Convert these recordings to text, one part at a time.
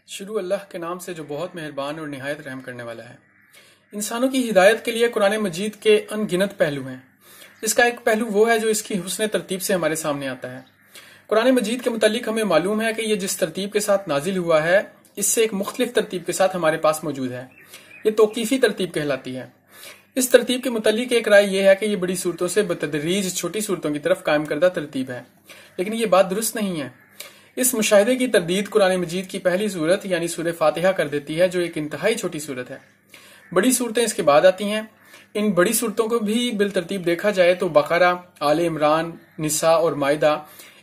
شروع اللہ کے نام سے جو بہت مہربان اور نہایت رحم کرنے والا ہے۔ انسانوں کی ہدایت کے لیے قرآن مجید کے ان گنت پہلو ہیں۔ اس کا ایک پہلو وہ ہے جو اس کی حسن ترتیب سے ہمارے سامنے آتا ہے۔ قرآن مجید کے متعلق ہمیں معلوم ہے کہ یہ جس ترتیب کے ساتھ نازل ہوا ہے اس سے ایک مختلف ترتیب کے ساتھ ہمارے پاس موجود ہے۔ یہ توقیفی ترتیب کہلاتی ہے۔ اس ترتیب کے متعلق ایک رائے یہ ہے کہ یہ بڑی صورتوں سے بتدریج چھوٹی صورتوں کی طرف قائم کردہ ترتیب ہے، لیکن یہ بات درست نہیں ہے۔ اس مشاہدے کی تردید قرآن مجید کی پہلی صورت یعنی سورہ فاتحہ کر دیتی ہے، جو ایک انتہائی چھوٹی صورت ہے۔ بڑی صورتیں اس کے بعد آتی ہیں۔ ان بڑی صورتوں کو بھی بالترتیب دیکھا جائے تو بقرہ، آل عمران، نساء اور مائدہ،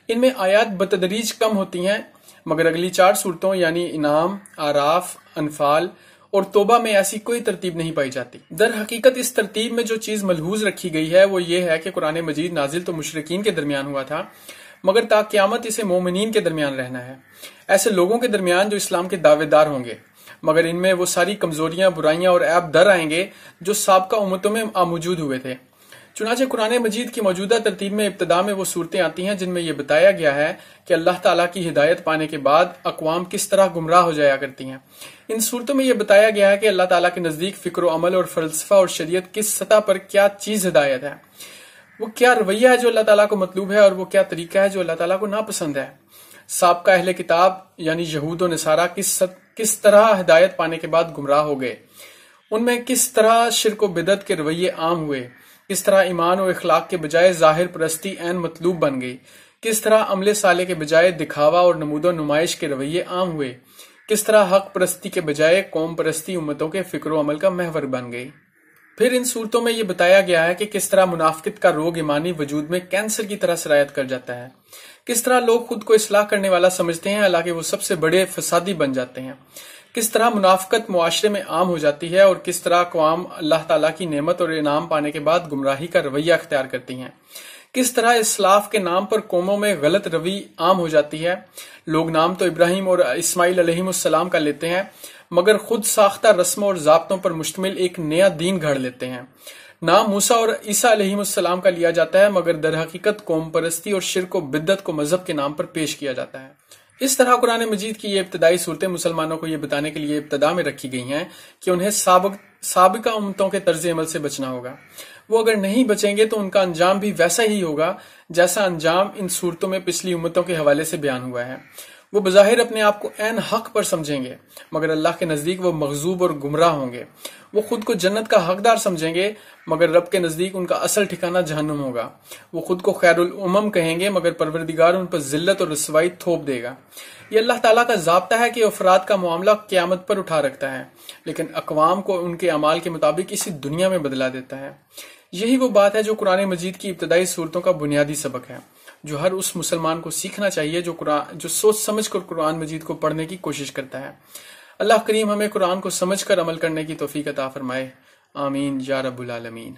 ان میں آیات بتدریج کم ہوتی ہیں، مگر اگلی 4 صورتوں یعنی انعام، اعراف، انفال اور توبہ میں ایسی کوئی ترتیب نہیں پائی جاتی۔ در حقیقت اس ترتیب میں جو چیز ملحوظ رکھی گئی ہے وہ یہ ہے کہ قرآن مجید نازل تو مشرکین کے درمیان ہوا تھا، مگر تا قیامت اسے مومنین کے درمیان رہنا ہے، ایسے لوگوں کے درمیان جو اسلام کے دعوے دار ہوں گے، مگر ان میں وہ ساری کمزوریاں، برائیاں اور عیب در آئیں گے جو سابقہ امتوں میں موجود ہوئے تھے۔ چنانچہ قرآن مجید کی موجودہ ترتیب میں ابتدا میں وہ صورتیں آتی ہیں جن میں یہ بتایا گیا ہے کہ اللہ تعالیٰ کی ہدایت پانے کے بعد اقوام کس طرح گمراہ ہو جایا کرتی ہیں۔ ان صورتوں میں یہ بتایا گیا ہے کہ اللہ تعالیٰ کے نزدیک فکر و عمل اور فلسفہ اور شریعت کس سطح پر کیا چیز ہدایت ہے، وہ کیا رویہ ہے جو اللہ تعالیٰ کو مطلوب ہے اور وہ کیا طریقہ ہے جو اللہ تعالیٰ کو ناپسند ہے۔ سابقہ اہل کتاب یعنی یہود و نصارہ کس طرح ہدایت پانے کے بعد گمراہ ہو گئے، ان میں کس طرح شرک و بدعت کے رویے عام ہوئے، کس طرح ایمان و اخلاق کے بجائے ظاہر پرستی عین مطلوب بن گئی، کس طرح عمل صالح کے بجائے دکھاوا اور نمود و نمائش کے رویے عام ہوئے، کس طرح حق پرستی کے بجائے قوم پرستی امتوں کے فکر و عمل کا محور بن گئی۔ پھر ان صورتوں میں یہ بتایا گیا ہے کہ کس طرح منافقت کا روگ ایمانی وجود میں کینسر کی طرح سرایت کر جاتا ہے، کس طرح لوگ خود کو اصلاح کرنے والا سمجھتے ہیں حالانکہ وہ سب سے بڑے فسادی بن جاتے ہیں، کس طرح منافقت معاشرے میں عام ہو جاتی ہے اور کس طرح اقوام اللہ تعالیٰ کی نعمت اور انعام پانے کے بعد گمراہی کا رویہ اختیار کرتی ہیں، کس طرح اسلاف کے نام پر قوموں میں غلط روی عام ہو جاتی ہے۔ لوگ نام تو ابراہیم اور اسماعیل علیہ السلام کا لیتے ہیں، مگر خود ساختہ رسموں اور ضابطوں پر مشتمل ایک نیا دین گھڑ لیتے ہیں۔ نام موسیٰ اور عیسیٰ علیہ السلام کا لیا جاتا ہے، مگر در حقیقت قوم پرستی اور شرک و بدعت کو مذہب کے نام پر پیش کیا جاتا ہے۔ اس طرح قرآن مجید کی یہ ابتدائی صورتیں مسلمانوں کو یہ بتانے کے لیے ابتدا میں رکھی گئی ہیں کہ انہیں سابقہ امتوں کے طرز عمل سے بچنا ہوگا۔ وہ اگر نہیں بچیں گے تو ان کا انجام بھی ویسا ہی ہوگا جیسا انجام ان صورتوں میں پچھلی امتوں کے حوالے سے بیان ہوا ہے۔ وہ بظاہر اپنے آپ کو عین حق پر سمجھیں گے، مگر اللہ کے نزدیک وہ مغضوب اور گمراہ ہوں گے۔ وہ خود کو جنت کا حقدار سمجھیں گے، مگر رب کے نزدیک ان کا اصل ٹھکانہ جہنم ہوگا۔ وہ خود کو خیر الامم کہیں گے، مگر پروردگار ان پر ذلت اور رسوائی تھوپ دے گا۔ یہ اللہ تعالیٰ کا ضابطہ ہے کہ افراد کا معاملہ قیامت پر اٹھا رکھتا ہے، لیکن اقوام کو ان کے اعمال کے مطابق اسی دنیا میں بدلا دیتا ہے۔ یہی وہ بات ہے جو قرآن مجید کی ابتدائی صورتوں کا بنیادی سبق ہے، جو ہر اس مسلمان کو سیکھنا چاہیے جو سوچ سمجھ کر قرآن مجید کو پڑھنے کی کوشش کرتا ہے۔ اللہ کریم ہمیں قرآن کو سمجھ کر عمل کرنے کی توفیق عطا فرمائے، آمین یا رب العالمین۔